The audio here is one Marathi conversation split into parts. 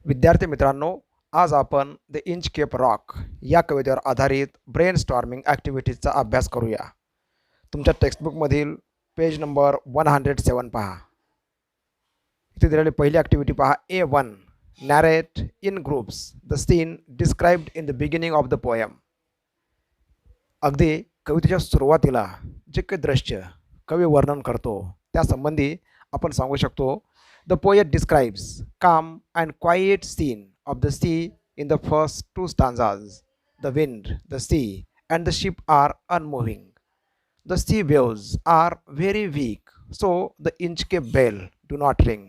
विद्यार्थी मित्रांनो, आज आपण द इंचकेप रॉक या कवितेवर आधारित ब्रेनस्टॉर्मिंग ॲक्टिव्हिटीजचा अभ्यास करूया. तुमच्या टेक्स्टबुकमधील पेज नंबर 107 पहा. इथे दिलेली पहिली ॲक्टिव्हिटी पहा. A1 narrate in groups the scene described in the beginning of the poem. अगदी कवितेच्या सुरुवातीला जे काही दृश्य कवी वर्णन करतो त्यासंबंधी आपण सांगू शकतो. The poet describes calm and quiet scene of the sea in the first two stanzas. The wind, the sea, and the ship are unmoving. The sea waves are very weak, so the Inchcape bell do not ring.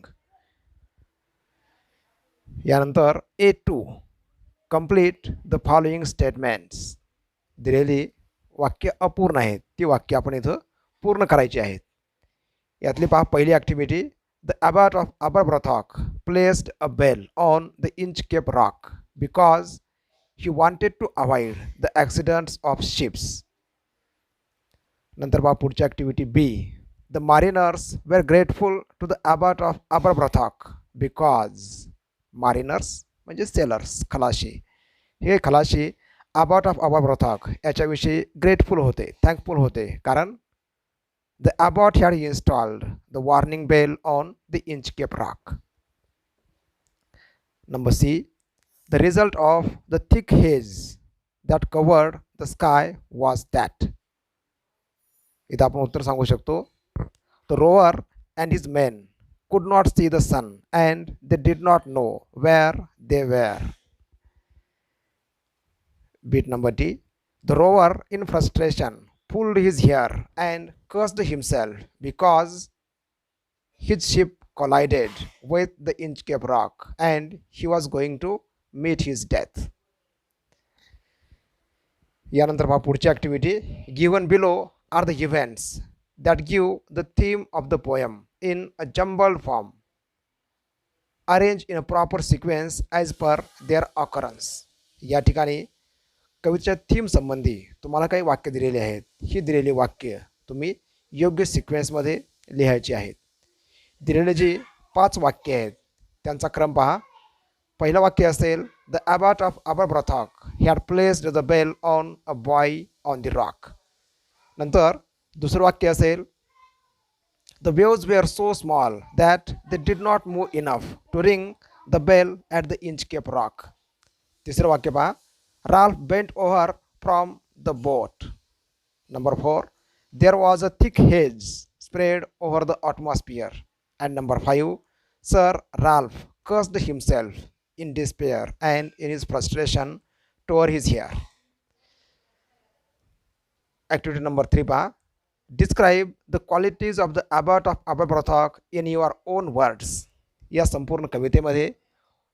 यानंतर A2 complete the following statements. दिलेली वाक्य अपूर्ण आहेत, ती वाक्य आपण इथं पूर्ण करायची आहेत. यातली पहा पहिली activity. The abbot of Aberbrothock placed a bell on the Inchcape Rock because he wanted to avoid the accidents of ships. नंतर पहा पुढची activity B. The mariners were grateful to the abbot of Aberbrothock because mariners म्हणजे सेलर्स, खलाशी. हे खलाशी abbot of Aberbrothock याच्याविषयी ग्रेटफुल होते, थँकफुल होते, कारण the abbot had installed the warning bell on the Inchcape Rock. Number C. The result of the thick haze that covered the sky was that. इथं आपण उत्तर सांगू शकतो. The rower and his men could not see the sun and they did not know where they were. Bit number D. The rower in frustration pulled his hair and cursed himself because his ship collided with the Inchcape Rock and he was going to meet his death. यानंतर पहा पुढची activity. Given below are the events that give the theme of the poem in a jumbled form. Arrange in a proper sequence as per their occurrence. या ठिकाणी कवितेच्या थीम संबंधी तुम्हाला काही वाक्य दिलेली आहेत. ही दिलेली वाक्य तुम्ही योग्य सिक्वेन्समध्ये लिहायची आहेत. दिलेले जी 5 वाक्य आहेत त्यांचा क्रम पहा. पहिलं वाक्य असेल the abbot of Aberbrothock had placed the bell on a boy on the rock. नंतर दुसरं वाक्य असेल the waves were so small that they did not move enough to ring the bell at the Inchcape Rock. तिसरं वाक्य पहा. Ralph bent over from the boat. Number 4. There was a thick haze spread over the atmosphere. And number 5. Sir Ralph cursed himself in despair and in his frustration tore his hair. Activity number 3 pa. Describe the qualities of the abbot of Aberbrothock in your own words. या संपूर्ण कवितेमध्ये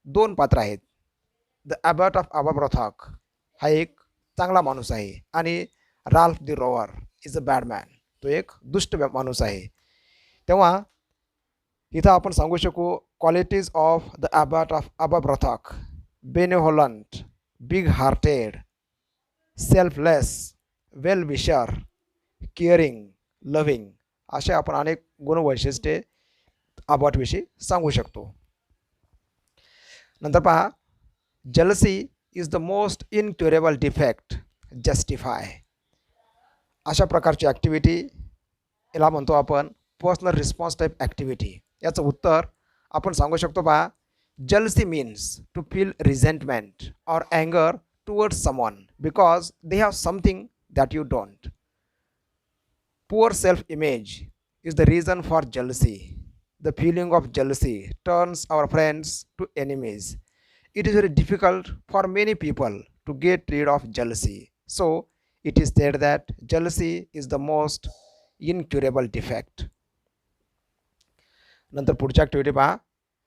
2 पात्र आहेत. द abbot of Aberbrothock हा एक चांगला माणूस आहे आणि Ralph the rover is a bad man, तो एक दुष्ट माणूस आहे. तेव्हा इथं आपण सांगू शकू qualities of the abbot of Aberbrothock. Benevolent, big hearted, selfless, well wisher, caring, loving, असे आपण अनेक गुणवैशिष्ट्ये अबॉटविषयी सांगू शकतो. नंतर पहा. jealousy is the most incurable defect. Justify. अशा प्रकारची ॲक्टिव्हिटी याला म्हणतो आपण पर्सनल रिस्पॉन्स टाईप ॲक्टिव्हिटी. याचं उत्तर आपण सांगू शकतो पहा. jealousy means to feel resentment or anger towards someone because they have something that you don't. Poor self-image is the reason for jealousy. The feeling of jealousy turns our friends to enemies. It is very difficult for many people to get rid of jealousy. So, it is said that jealousy is the most incurable defect. नंतर पुढची ॲक्टिव्हिटी पहा.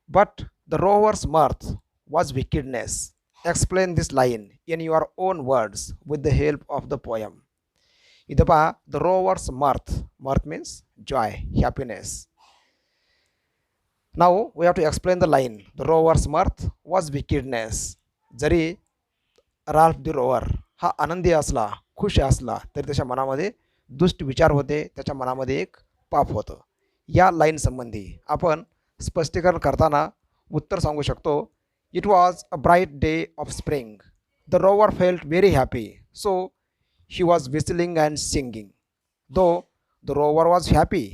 But the rover's mirth was wickedness. Explain this line in your own words with the help of the poem. इथं पहा. The rover's mirth. Mirth means joy, happiness. Now we have to explain the line. The rover's mirth was wickedness. जरी राल्फ द रोवर हा आनंदी असला, खुश असला, तरी त्याच्या मनामध्ये दुष्ट विचार होते, त्याच्या मनामध्ये एक पाप होतं. या लाईन संबंधी आपण स्पष्टीकरण करताना उत्तर सांगू शकतो. It was a bright day of spring. The rover felt very happy, so he was whistling and singing. Though the rover was happy,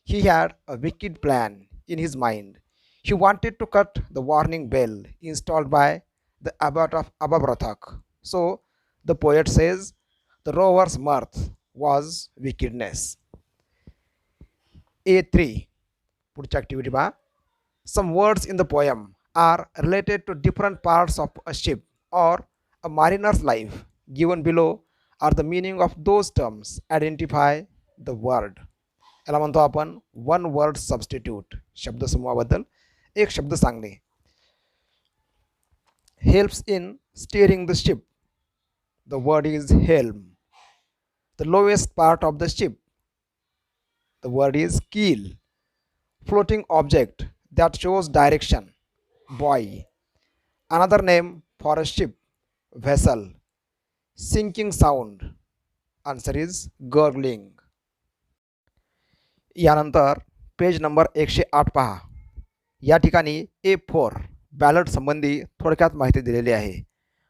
he had a wicked plan in his mind. He wanted to cut the warning bell installed by the abbot of Ababrathak. So the poet says the rover's mirth was wickedness. A3. पुढची ॲक्टिव्हिटी पहा. Some words in the poem are related to different parts of a ship or a mariner's life. Given below are the meaning of those terms. Identify the word. याला म्हणतो आपण वन वर्ड सबस्टिट्यूट. शब्दसमूहाबद्दल एक शब्द सांगणे. Helps in steering the ship. The word is helm. The lowest part of the ship. The word is keel. Floating object that shows direction. Buoy. Another name for a ship. Vessel. Sinking sound. Answer is gurgling. यानंतर पेज नंबर 108 पहा. या ठिकाणी A4 बॅलड संबंधी थोडक्यात माहिती दिलेली आहे.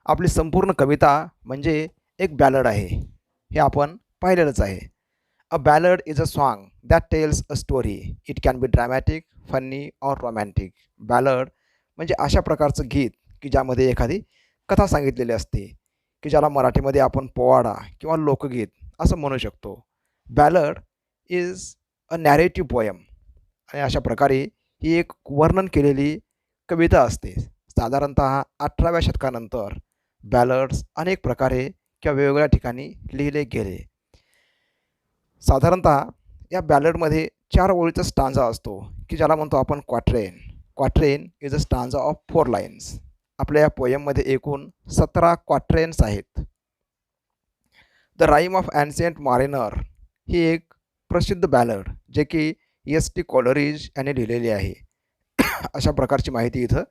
आपली संपूर्ण कविता म्हणजे एक बॅलड आहे हे आपण पाहिलेलंच आहे. A ballad is a song that tells a story. It can be dramatic, funny or romantic. Ballad म्हणजे अशा प्रकारचं गीत की ज्यामध्ये एखादी कथा सांगितलेली असते की ज्याला मराठीमध्ये आपण पोवाडा किंवा लोकगीत असं म्हणू शकतो. Ballad is a narrative poem. आणि अशा प्रकारे ही एक वर्णन केलेली कविता असते. साधारणतः 18व्या शतकानंतर बॅलड्स अनेक प्रकारे किंवा वेगवेगळ्या ठिकाणी लिहिले गेले. साधारणतः या बॅलडमध्ये 4 ओळीचा स्टांजा असतो की ज्याला म्हणतो आपण quatrain. Quatrain is a stanza of 4 lines. आपल्या या पोयममध्ये एकूण 17 क्वाट्रेन्स आहेत. द राईम ऑफ ॲन्शियंट मारिनर ही एक प्रसिद्ध बॅलड जे की S.T. कोलरिज यांनी लिहिलेली आहे. अशा प्रकारची माहिती इथं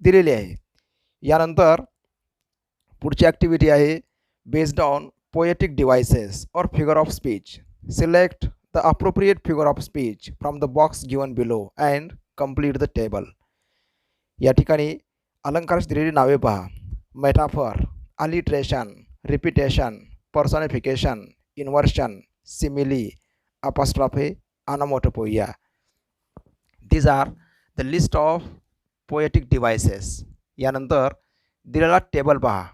दिलेली आहे. यानंतर पुढची ॲक्टिव्हिटी आहे बेस्ड ऑन पोएटिक डिव्हाइसेस और figure of speech. Select the appropriate figure of speech from the box given below and complete the table. या ठिकाणी अलंकाराची दिलेली नावे पहा. Metaphor, alliteration, repetition, personification, inversion, simile, apostrophe, onomatopoeia. These are the list of poetic devices. यानंतर दिलेला टेबल पहा.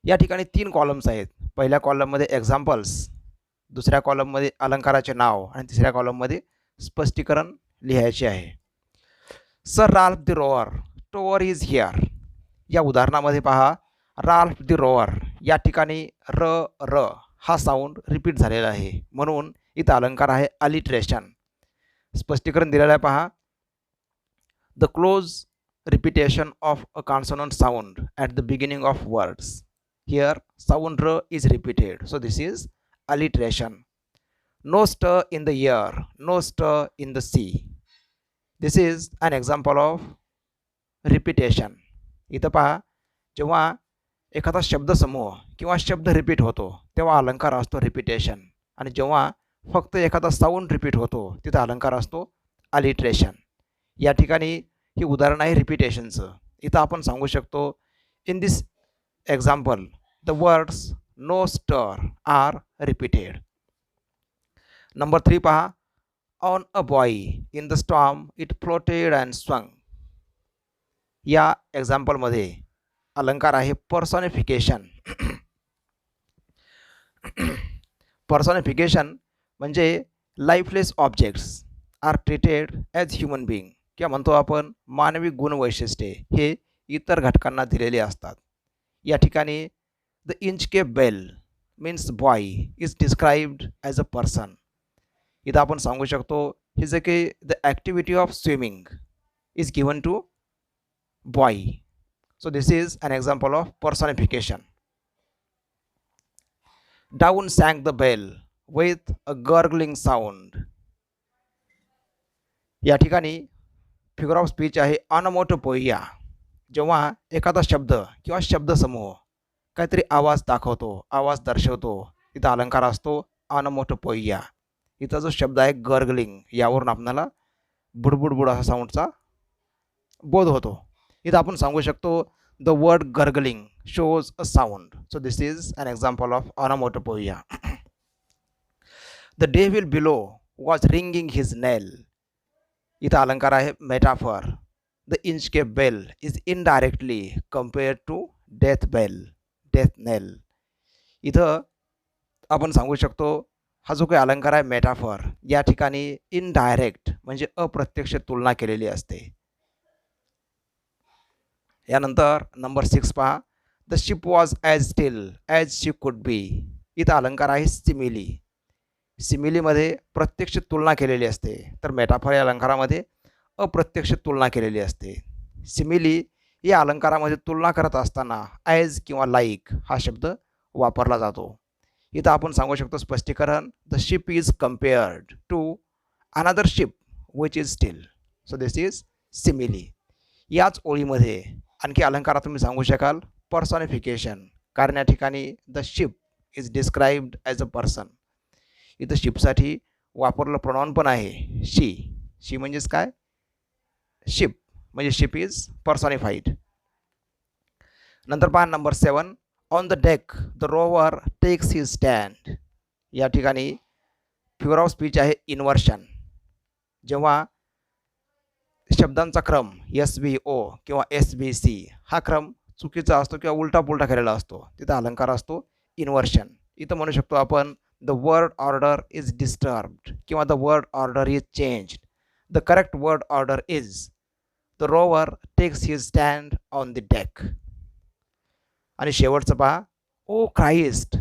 या ठिकाणी 3 कॉलम्स आहेत. पहिल्या कॉलममध्ये एक्झाम्पल्स, दुसऱ्या कॉलममध्ये अलंकाराचे नाव आणि तिसऱ्या कॉलममध्ये स्पष्टीकरण लिहायचे आहे. Sir Ralph the rover tore his hair. या उदाहरणामध्ये पहा राल्फ द रोअर या ठिकाणी र हा साऊंड रिपीट झालेला आहे म्हणून इथं अलंकार आहे अलिट्रेशन. स्पष्टीकरण दिलेलं आहे पहा. The close repetition of a consonant sound at the beginning of words. Here sound r is repeated, so this is alliteration. No stir in the air, no stir in the sea. This is an example of repetition. इथं पहा जेव्हा एखादा शब्दसमूह किंवा शब्द रिपीट होतो तेव्हा अलंकार असतो रिपिटेशन आणि जेव्हा फक्त एखादा साऊंड रिपीट होतो तिथं अलंकार असतो अलिट्रेशन. या ठिकाणी ही उदाहरण आहे रिपिटेशनचं. इथं आपण सांगू शकतो in this example the words no stir are repeated. Number 3 पहा. On a buoy in the storm it floated and swung. या एक्झाम्पलमध्ये अलंकार आहे पर्सॉनिफिकेशन. पर्सॉनिफिकेशन म्हणजे lifeless objects are treated as human being किंवा म्हणतो आपण मानवी गुणवैशिष्ट्ये हे इतर घटकांना दिलेले असतात. या ठिकाणी the Inchcape bell means buoy is described as a person. इथं आपण सांगू शकतो हे जे की the activity of swimming is given to buoy. So this is an example of personification. Down sank the bell with a gurgling sound. या ठिकाणी फिगर ऑफ स्पीच आहे ऑनोमॅटोपोइया. जेव्हा एखादा शब्द किंवा शब्दसमूह काहीतरी आवाज दाखवतो, आवाज दर्शवतो, इथं अलंकार असतो ऑनोमॅटोपोइया. इथं जो शब्द आहे गर्गलिंग यावरून आपल्याला बुडबुडबुड असा साऊंडचा बोध होतो. इथं आपण सांगू शकतो the word gurgling shows a sound. So this is an example of onomatopoeia. The devil below was ringing his knell. इथं अलंकार आहे metaphor. The Inchcape bell is indirectly compared to death bell, death knell. इथं आपण सांगू शकतो हा जो काही अलंकार आहे मेटाफर, या ठिकाणी इनडायरेक्ट म्हणजे अप्रत्यक्ष तुलना केलेली असते. यानंतर नंबर 6 पहा. The ship was as still as she could be. इथं अलंकार आहे सिमिली. सिमिलीमध्ये प्रत्यक्ष तुलना केलेली असते, तर मेटाफर या अलंकारामध्ये अप्रत्यक्ष तुलना केलेली असते. सिमिली या अलंकारामध्ये तुलना करत असताना ॲज किंवा लाईक हा शब्द वापरला जातो. इथं आपण सांगू शकतो स्पष्टीकरण. The ship is compared to another ship which is still. So this is simile. याच ओळीमध्ये आणखी अलंकारात तुम्ही सांगू शकाल पर्सॉनिफिकेशन, कारण या ठिकाणी the ship is described as a person. इथं शिपसाठी वापरलं प्रोनाउन पण आहे शी. शी म्हणजेच काय, शिप म्हणजे शिप इज पर्सॉनिफाईड. नंतर पहा number 7. On the deck the rover takes his stand. या ठिकाणी फिगर ऑफ स्पीच आहे इन्व्हर्शन. जेव्हा शब्दांचा क्रम SVO किंवा SBC हा क्रम चुकीचा असतो किंवा उलटा पुलटा केलेला असतो, तिथं अलंकार असतो इन्व्हर्शन. इथं म्हणू शकतो आपण the word order is disturbed किंवा the word order is changed. The correct word order is the rover takes his stand on the deck. आणि शेवटचं पहा. O Christ,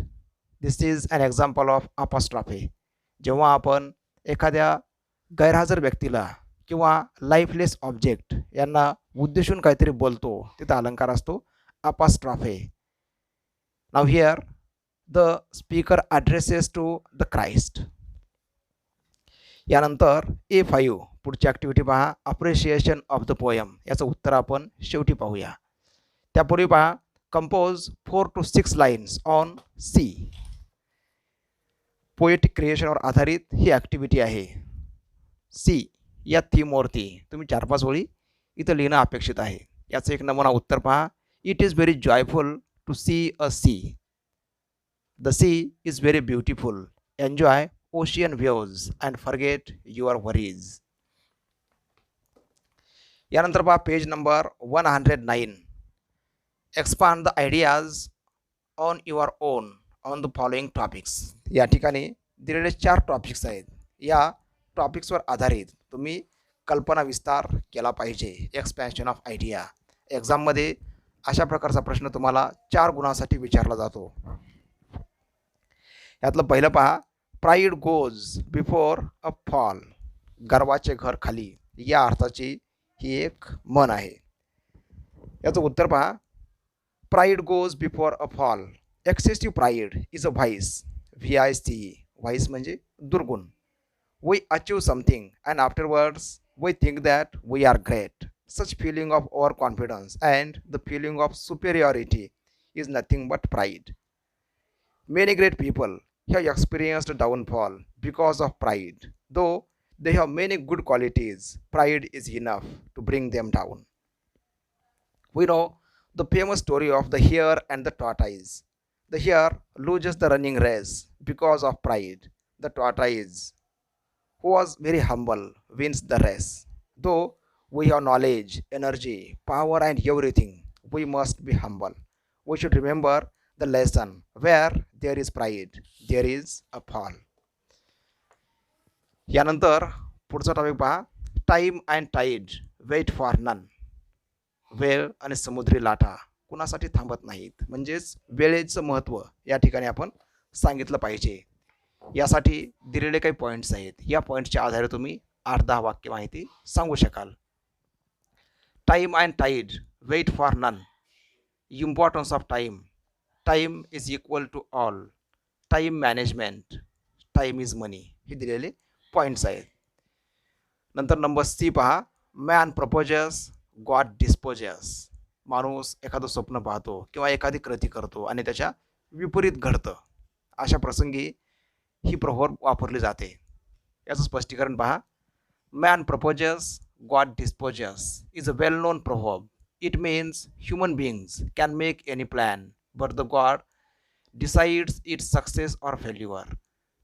this is an example of apostrophe. जेव्हा आपण एखाद्या गैरहजर व्यक्तीला किंवा लाईफलेस ऑब्जेक्ट यांना उद्देशून काहीतरी बोलतो, तिथं अलंकार असतो apostrophe. Now here the speaker addresses to the Christ. यानंतर A5 पुढची ॲक्टिव्हिटी पहा. Appreciation of the poem. याचं उत्तर आपण शेवटी पाहूया. त्यापूर्वी पहा. Compose 4 to 6 lines on sea. Poetic क्रिएशनवर आधारित ही ॲक्टिव्हिटी आहे. सी या थीमवरती तुम्ही 4-5 ओळी इथं लिहिणं अपेक्षित आहे. याचं एक नमुना उत्तर पहा. It is very joyful to see a sea. The sea is very beautiful. Enjoy ocean views and forget your worries. यानंतर पहा page number 109. Expand the ideas on your own on the following topics. या ठिकाणी दिलेले 4 टॉपिक्स आहेत. या टॉपिक्सवर आधारित तुम्ही कल्पना विस्तार केला पाहिजे. Expansion of idea. एक्झाममध्ये अशा प्रकारचा प्रश्न तुम्हाला 4 गुणांसाठी विचारला जातो. यातलं पहिलं पहा. Pride goes before a fall. गर्वाचे घर खाली या अर्थाची ही एक म्हण आहे. याचं उत्तर पहा. Pride goes before a fall. Excessive pride is a vice. VICE. Vice म्हणजे दुर्गुण. We achieve something and afterwards we think that we are great. Such feeling of overconfidence and the feeling of superiority is nothing but pride. Many great people have experienced downfall because of pride. Though they have many good qualities, pride is enough to bring them down. We know the famous story of the hare and the tortoise. The hare loses the running race because of pride. The tortoise, who was very humble, wins the race. Though we have knowledge, energy, power and everything, we must be humble. We should remember the lesson. Where there is pride, there is a fall. यानंतर पुढचा टॉपिक पहा. Time and tide wait for none. वेळ आणि समुद्री लाटा कुणासाठी थांबत नाहीत. म्हणजेच वेळेचं महत्त्व या ठिकाणी आपण सांगितलं पाहिजे. यासाठी दिलेले काही पॉईंट्स आहेत. या पॉईंट्सच्या आधारे तुम्ही 8-10 वाक्य माहिती सांगू शकाल. Time and tide wait for none. Importance of time. Time is equal to all. Time management. Time is money. हे दिलेले पॉईंट्स आहेत. नंतर नंबर C पहा. Man proposes God disposes. माणूस एखादं स्वप्न पाहतो किंवा एखादी कृती करतो आणि त्याच्या विपरीत घडतं. अशा प्रसंगी ही प्रवर्ब वापरली जाते. याचं स्पष्टीकरण पहा. Man proposes God dispossess is a well non proverb It means human beings can make any plan, but the God decides its success or failure.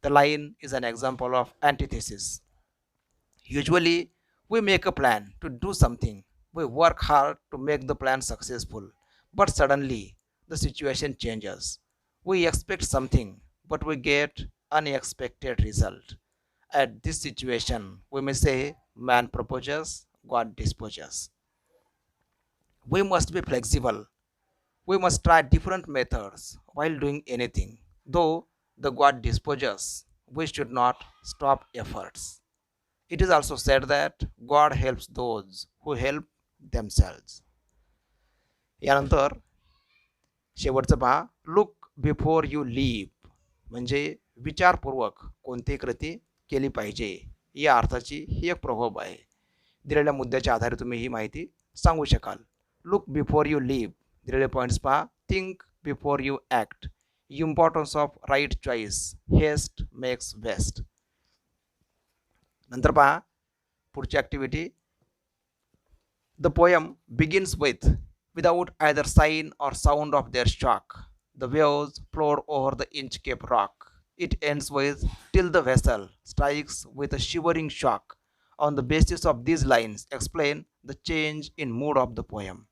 The line is an example of antithesis. Usually, we make a plan to do something. We work hard to make the plan successful. But suddenly, the situation changes. We expect something, but we get unexpected result. At this situation, we may say man proposes, God disposes. We must be flexible. We must try different methods while doing anything. Though the God disposes, we should not stop efforts. It is also said that God helps those who help themselves. यानंतर शेवटचं पहा, लुक बिफोर यू लीव म्हणजे विचारपूर्वक कोणती कृती केली पाहिजे या अर्थाची ही एक प्रभाव आहे. दिलेल्या मुद्द्याच्या आधारे तुम्ही ही माहिती सांगू शकाल. लुक बिफोर यू लीव दिलेले पॉईंट्स पहा. Think before you act, importance of right choice, haste makes best. नंतर पहा पुढची activity. The poem begins without either sign or sound of their shock. The waves flowed over the Inchcape Rock. It ends with, till the vessel strikes with a shivering shock. On the basis of these lines, explain the change in mood of the poem.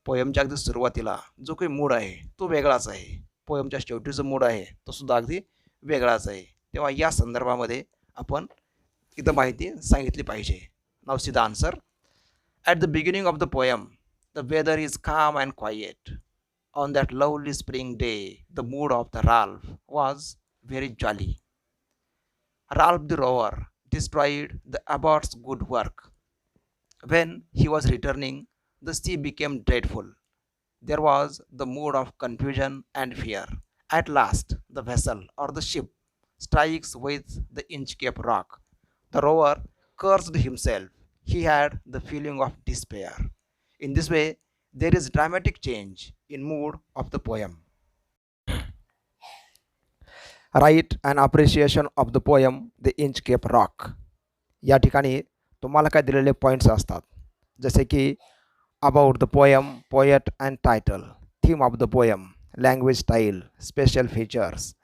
पोयमच्या अगदी सुरुवातीला जो काही मूड आहे तो वेगळाच आहे. पोयमच्या शेवटी जो मूड आहे तो सुद्धा अगदी वेगळाच आहे. तेव्हा या संदर्भामध्ये आपण इथं माहिती सांगितली पाहिजे. नाव see the answer. At the beginning of the poem the weather is calm and quiet. On that lovely spring day, the mood of the Ralph was very jolly. Ralph the rower destroyed the abbot's good work. When he was returning, the sea became dreadful. There was the mood of confusion and fear. At last, the vessel or the ship strikes with the Inchcape Rock. The rower cursed himself. He had the feeling of despair. In this way, there is dramatic change in mood of the poem. Write an appreciation of the poem The Inchcape Rock. या ठिकाणी तुम्हाला काय दिलेले पॉईंट्स असतात जसे की about the poem, poet and title, theme of the poem, language style, special features,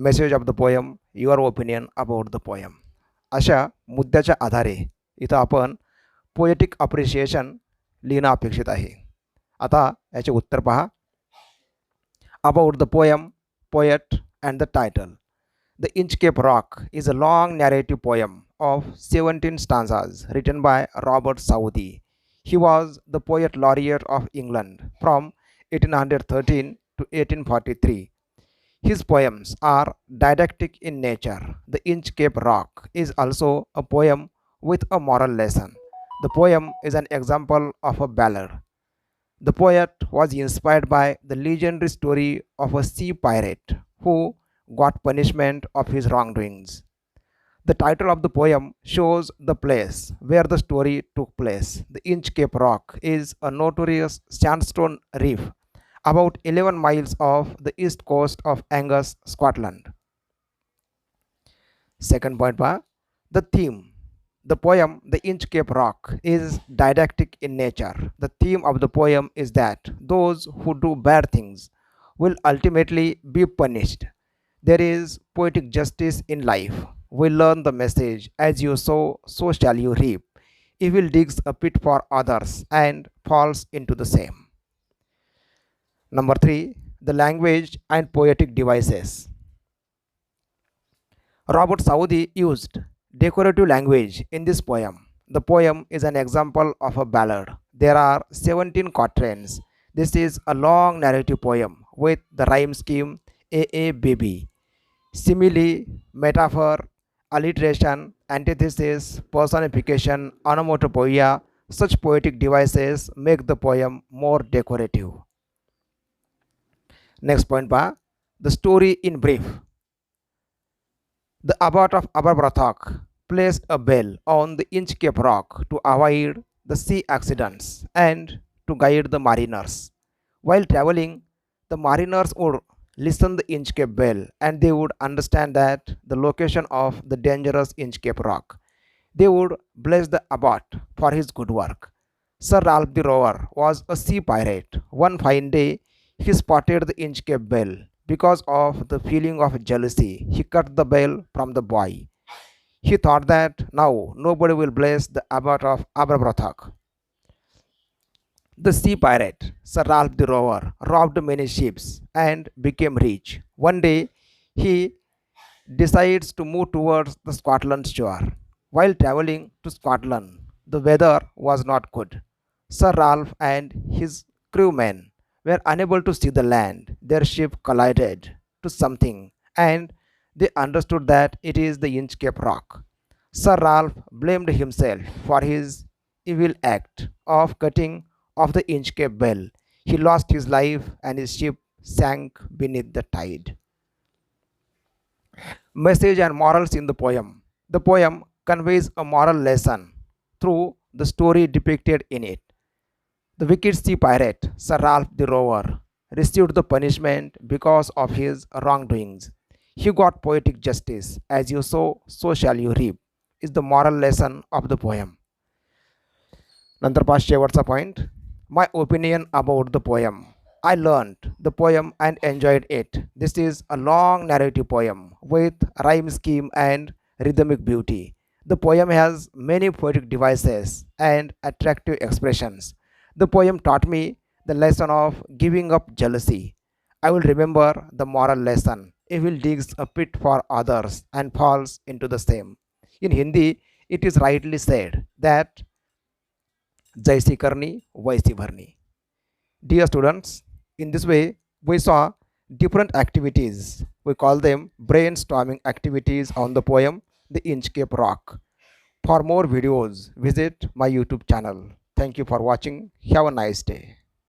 message of the poem, your opinion about the poem. अशा मुद्द्याच्या आधारे इथं आपण पोएटिक अप्रिशिएशन लिहिणं अपेक्षित आहे. आता याचे उत्तर पहा. About the poem, poet and the title. The Inchcape rock is a long narrative poem of 17 stanzas written by Robert Southey. He was the poet laureate of England from 1813 to 1843. His poems are didactic in nature. The Inchcape Rock is also a poem with a moral lesson. The poem is an example of a ballad. The poet was inspired by the legendary story of a sea pirate who got punishment of his wrongdoings. The title of the poem shows the place where the story took place. The Inchcape Rock is a notorious sandstone reef about 11 miles off the east coast of Angus, Scotland. Second point, the theme. The poem The Inchcape Rock is didactic in nature. The theme of the poem is that those who do bad things will ultimately be punished. There is poetic justice in life. We learn the message, as you sow, so shall you reap. Evil digs a pit for others and falls into the same. Number 3, the language and poetic devices. Robert Southey used decorative language in this poem. The poem is an example of a ballad. There are 17 quatrains. This is a long narrative poem with the rhyme scheme AABB. Simile, metaphor, alliteration, antithesis, personification, onomatopoeia, such poetic devices make the poem more decorative. Next point, the story in brief. The abbot of Aberbrothock placed a bell on the Inchcape Rock to avoid the sea accidents and to guide the mariners. While traveling, the mariners would listen the Inchcape bell and they would understand that the location of the dangerous Inchcape Rock. They would bless the abbot for his good work. Sir Ralph the Rover was a sea pirate. One fine day, he spotted the Inchcape bell. Because of the feeling of jealousy, he cut the bell from the boy. He thought that now nobody will bless the abbot of Aberbrothock. The sea pirate, Sir Ralph the Rover, robbed many ships and became rich. One day, he decides to move towards the Scotland shore. While traveling to Scotland, the weather was not good. Sir Ralph and his crewmen were unable to see the land. Their ship collided to something and they understood that it is the Inchcape Rock. Sir Ralph blamed himself for his evil act of cutting off the Inchcape bell. He lost his life and his ship sank beneath the tide. Message and morals in the poem. The poem conveys a moral lesson through the story depicted in it. The wicked sea pirate, Sir Ralph the Rover, received the punishment because of his wrongdoings. He got poetic justice. As you sow, so shall you reap, is the moral lesson of the poem. नंतर पाच शेवटचा point my opinion about the poem I learned the poem and enjoyed it. This is a long narrative poem with rhyme scheme and rhythmic beauty. The poem has many poetic devices and attractive expressions. The poem taught me the lesson of giving up jealousy. I will remember the moral lesson. Evil digs a pit for others and falls into the same. In Hindi, it is rightly said that जैसी करनी वैसी भरनी. Dear students, in this way, we saw different activities. We call them brainstorming activities on the poem The Inchcape Rock. For more videos, visit my YouTube channel. Thank you for watching. Have a nice day.